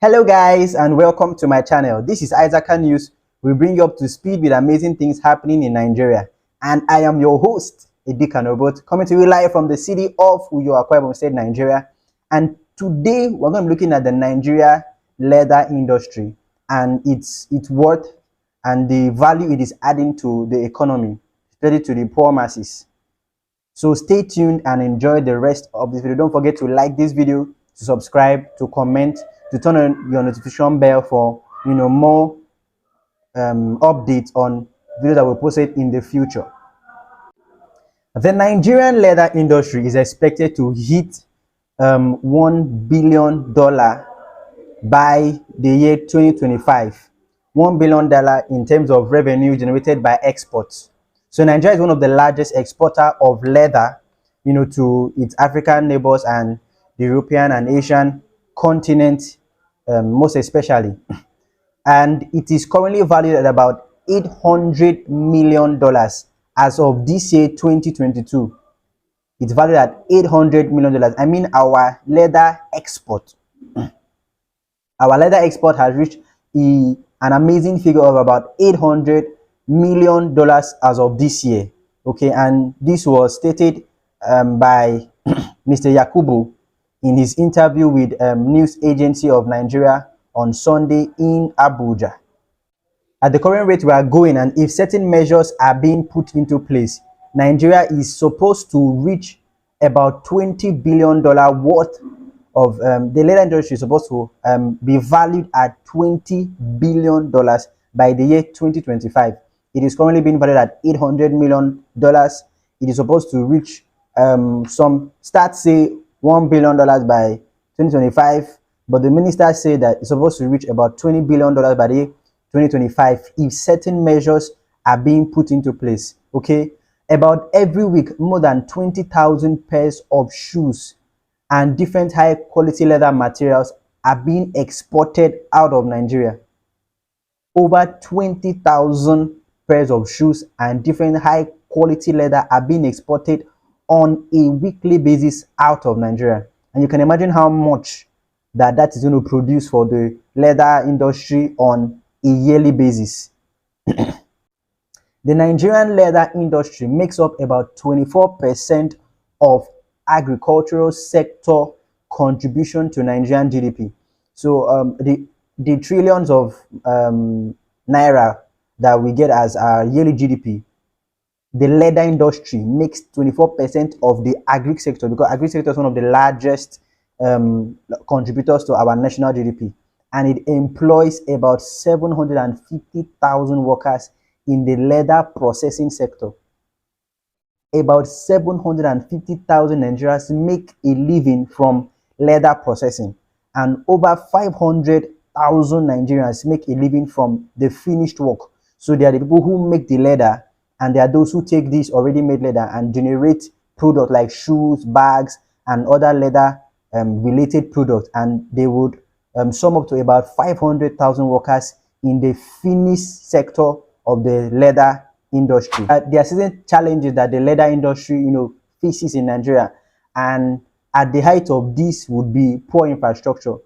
Hello guys and welcome to my channel. This is Isaac News. We bring you up to speed with amazing things happening in Nigeria. And I am your host, Edika Robot, coming to you live from the city of Uyo, Akwa Ibom State, Nigeria. And today we're going to be looking at the Nigeria leather industry and its worth and the value it is adding to the economy, especially to the poor masses. So stay tuned and enjoy the rest of this video. Don't forget to like this video, to subscribe, to comment, to turn on your notification bell for more updates on videos that will post it in the future. The Nigerian leather industry is expected to hit $1 billion by the year 2025. $1 billion in terms of revenue generated by exports. So Nigeria is one of the largest exporter of leather, to its African neighbors and the European and Asian continent, most especially. And it is currently valued at about $800 million as of this year, 2022. It's valued at $800 million. I mean, our leather export has reached an amazing figure of about $800 million as of this year. Okay, and this was stated by Mr. Yakubu in his interview with News Agency of Nigeria on Sunday in Abuja. At the current rate we are going, and if certain measures are being put into place, Nigeria is supposed to reach about $20 billion worth of the leather industry is supposed to be valued at $20 billion by the year 2025. It is currently being valued at $800 million. It is supposed to reach say $1 billion by 2025, but the minister said that it's supposed to reach about $20 billion by the year 2025 if certain measures are being put into place. Okay, about every week, more than 20,000 pairs of shoes and different high quality leather materials are being exported out of Nigeria. Over 20,000 pairs of shoes and different high quality leather are being exported on a weekly basis out of Nigeria. And you can imagine how much that is going to produce for the leather industry on a yearly basis. The Nigerian leather industry makes up about 24% of agricultural sector contribution to Nigerian GDP. So the trillions of naira that we get as our yearly GDP, the leather industry makes 24% of the agri sector, because agri sector is one of the largest contributors to our national GDP, and it employs about 750,000 workers in the leather processing sector. About 750,000 Nigerians make a living from leather processing, and over 500,000 Nigerians make a living from the finished work. So they are the people who make the leather, and there are those who take this already made leather and generate products like shoes, bags, and other leather related products, and they would sum up to about 500,000 workers in the finished sector of the leather industry. There are certain challenges that the leather industry faces in Nigeria, and at the height of this would be poor infrastructure.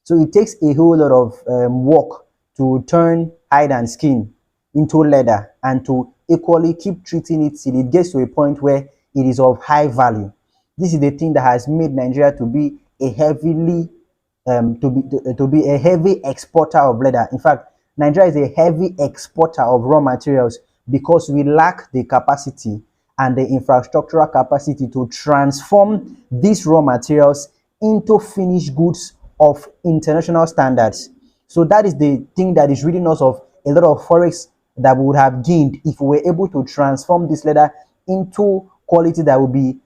So it takes a whole lot of work to turn hide and skin into leather, and to equally keep treating it till it gets to a point where it is of high value. This is the thing that has made Nigeria to be a heavy exporter of leather. In fact, Nigeria is a heavy exporter of raw materials because we lack the capacity and the infrastructural capacity to transform these raw materials into finished goods of international standards. So that is the thing that is ridding us of a lot of forex that we would have gained if we were able to transform this leather into quality that would be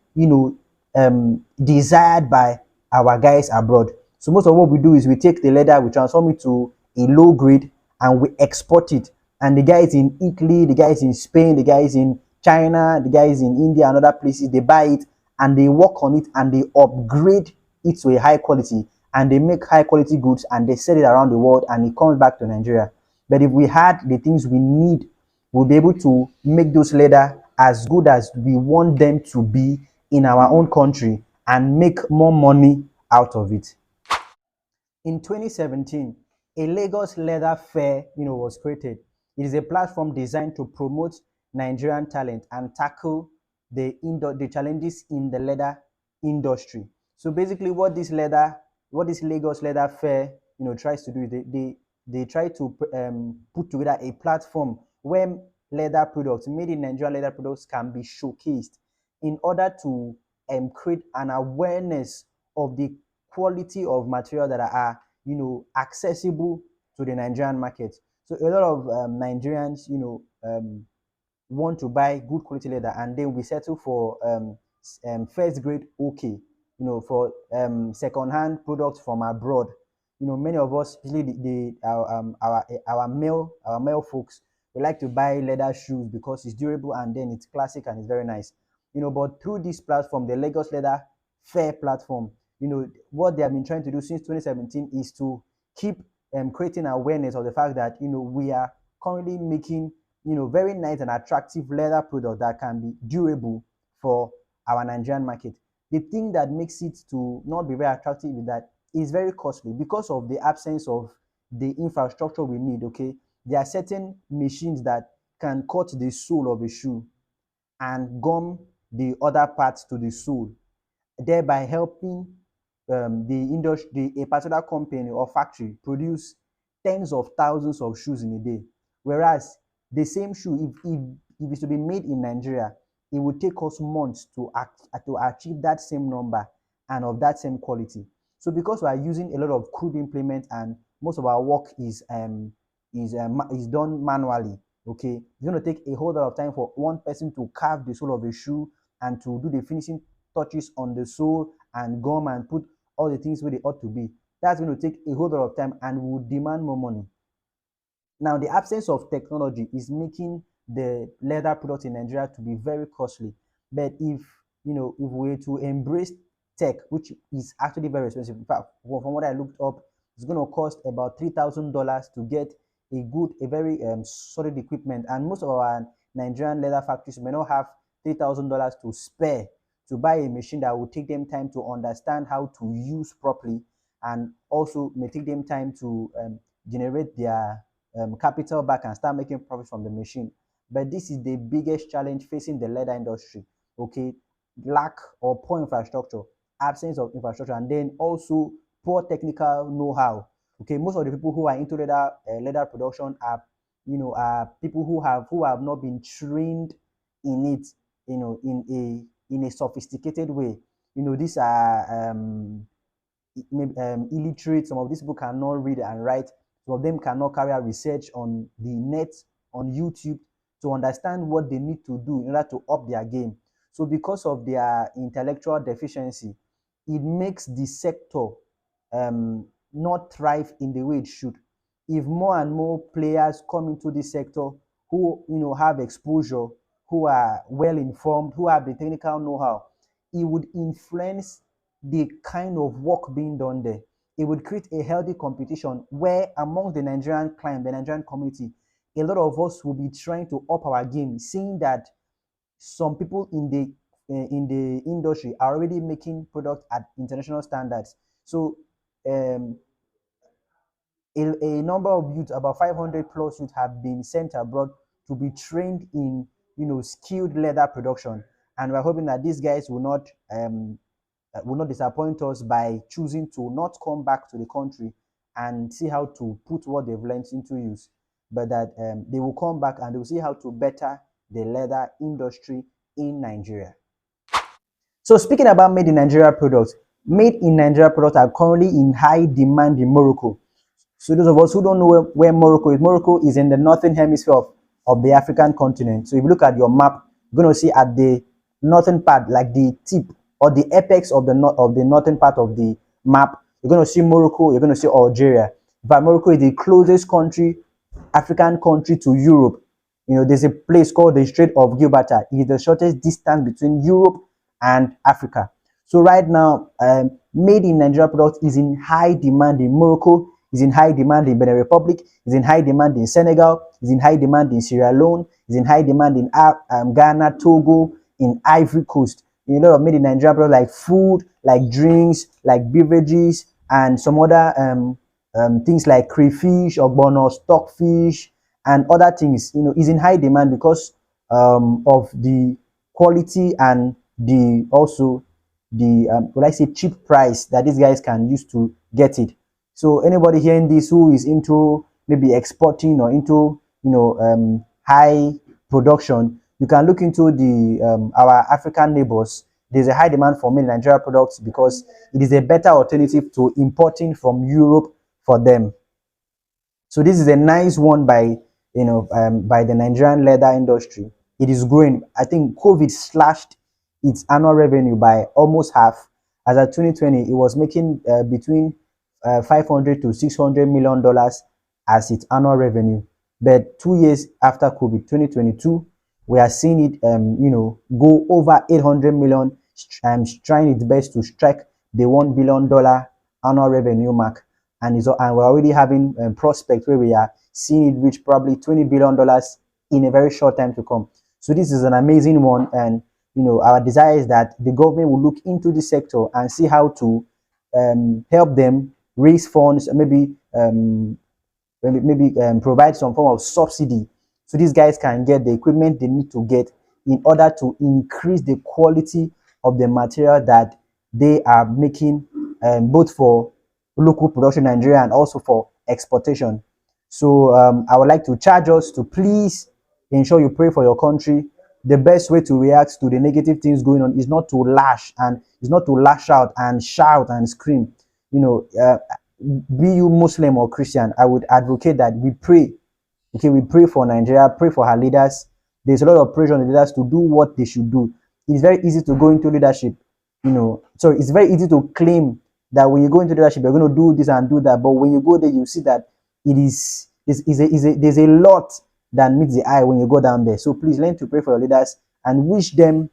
desired by our guys abroad. So most of what we do is we take the leather, we transform it to a low grade, and we export it. And the guys in Italy, the guys in Spain, the guys in China, the guys in India and other places, they buy it and they work on it and they upgrade it to a high quality, and they make high quality goods and they sell it around the world, and it comes back to Nigeria. But if we had the things we need, we'll be able to make those leather as good as we want them to be in our own country and make more money out of it. In 2017, a Lagos Leather Fair, was created. It is a platform designed to promote Nigerian talent and tackle the challenges in the leather industry. So basically, what this Lagos Leather Fair, tries to do is they try to put together a platform where leather products, made in Nigeria leather products, can be showcased in order to create an awareness of the quality of material that are accessible to the Nigerian market. So a lot of Nigerians want to buy good quality leather, and then we settle for first grade okay, for second hand products from abroad. Many of us, especially our male folks, we like to buy leather shoes because it's durable and then it's classic and it's very nice. But through this platform, the Lagos Leather Fair platform, what they have been trying to do since 2017 is to keep creating awareness of the fact that we are currently making very nice and attractive leather product that can be durable for our Nigerian market. The thing that makes it to not be very attractive is that it's very costly because of the absence of the infrastructure we need. Okay, there are certain machines that can cut the sole of a shoe and gum the other parts to the sole, thereby helping the industry, a particular company or factory, produce tens of thousands of shoes in a day. Whereas the same shoe, if it's to be made in Nigeria, it would take us months to achieve that same number and of that same quality. So because we are using a lot of crude implements and most of our work is done manually, okay, it's going to take a whole lot of time for one person to carve the sole of a shoe and to do the finishing touches on the sole and gum and put all the things where they ought to be. That's going to take a whole lot of time and will demand more money. Now, the absence of technology is making the leather products in Nigeria to be very costly. But if we were to embrace tech, which is actually very expensive, in fact, from what I looked up, it's going to cost about $3,000 to get a very solid equipment. And most of our Nigerian leather factories may not have $3,000 to spare to buy a machine that will take them time to understand how to use properly, and also may take them time to generate their capital back and start making profit from the machine. But this is the biggest challenge facing the leather industry. Okay, lack or poor infrastructure, absence of infrastructure, and then also poor technical know-how. Okay, most of the people who are into leather production are people who have not been trained in it, in a sophisticated way. These are illiterate. Some of these people cannot read and write. Some of them cannot carry out research on the net, on YouTube, to understand what they need to do in order to up their game. So because of their intellectual deficiency, it makes the sector not thrive in the way it should. If more and more players come into this sector who have exposure, who are well informed, who have the technical know-how, it would influence the kind of work being done there. It would create a healthy competition where among the Nigerian client, the Nigerian community, a lot of us will be trying to up our game, seeing that some people in the industry are already making products at international standards. So a number of youths, about 500 plus youths, have been sent abroad to be trained in skilled leather production, and we're hoping that these guys will not disappoint us by choosing to not come back to the country and see how to put what they've learned into use, but that they will come back and they will see how to better the leather industry in Nigeria. So speaking about made in Nigeria products, made in Nigeria products are currently in high demand in Morocco. So those of us who don't know where Morocco is in the northern hemisphere of the African continent. So if you look at your map, you're going to see at the northern part, like the tip or the apex of the northern part of the map, you're going to see Morocco, you're going to see Algeria. But Morocco is the closest African country to Europe. There's a place called the Strait of Gibraltar. It is the shortest distance between Europe and Africa. So right now, made in Nigeria products is in high demand in Morocco, is in high demand in Benin Republic, is in high demand in Senegal, is in high demand in Sierra Leone, is in high demand in Ghana, Togo, in Ivory Coast. A lot of made in Nigeria products like food, like drinks, like beverages, and some other things like crayfish, ogbono, stockfish, and other things, is in high demand because of the quality and the also the would I say cheap price that these guys can use to get it. So anybody hearing this who is into maybe exporting or into high production, you can look into the our African neighbors. There's a high demand for many Nigeria products because it is a better alternative to importing from Europe for them. So this is a nice one by by the Nigerian leather industry. It is growing. I think COVID slashed its annual revenue by almost half. As of 2020, it was making between 500 to 600 million dollars as its annual revenue. But 2 years after COVID, 2022, we are seeing it go over 800 million, trying its best to strike the $1 billion annual revenue mark, and we're already having prospects where we are seeing it reach probably $20 billion in a very short time to come. So this is an amazing one, and our desire is that the government will look into the sector and see how to help them raise funds, maybe provide some form of subsidy so these guys can get the equipment they need to get in order to increase the quality of the material that they are making, both for local production in Nigeria and also for exportation. So I would like to charge us to please ensure you pray for your country. The best way to react to the negative things going on is not to lash out and shout and scream. Be you Muslim or Christian, I would advocate that we pray. Okay, we pray for Nigeria, pray for her leaders. There's a lot of pressure on the leaders to do what they should do. It's very easy to go into leadership, so it's very easy to claim that when you go into leadership, you're going to do this and do that. But when you go there, you see that there's a lot that meets the eye when you go down there. So please learn to pray for your leaders and wish them,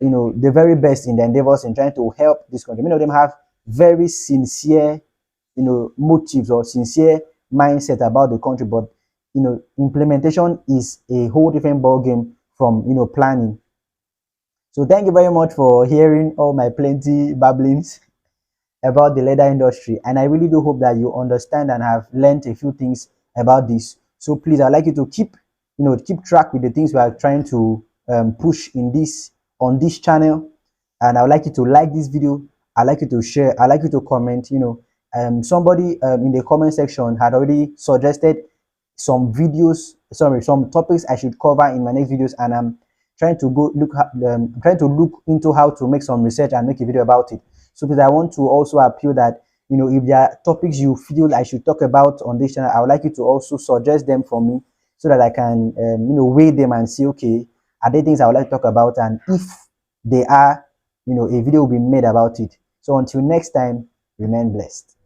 the very best in their endeavors in trying to help this country. Many of them have very sincere, motives or sincere mindset about the country, but implementation is a whole different ball game from planning. So thank you very much for hearing all my plenty babblings about the leather industry, and I really do hope that you understand and have learned a few things about this. So please, I'd like you to keep track with the things we are trying to push in this on this channel, and I would like you to like this video. I'd like you to share. I'd like you to comment. Somebody in the comment section had already suggested some topics I should cover in my next videos, and I'm trying to look into how to make some research and make a video about it. So because I want to also appeal that if there are topics you feel I should talk about on this channel, I would like you to also suggest them for me so that I can weigh them and see, okay, are there things I would like to talk about, and if they are, a video will be made about it. So until next time, remain blessed.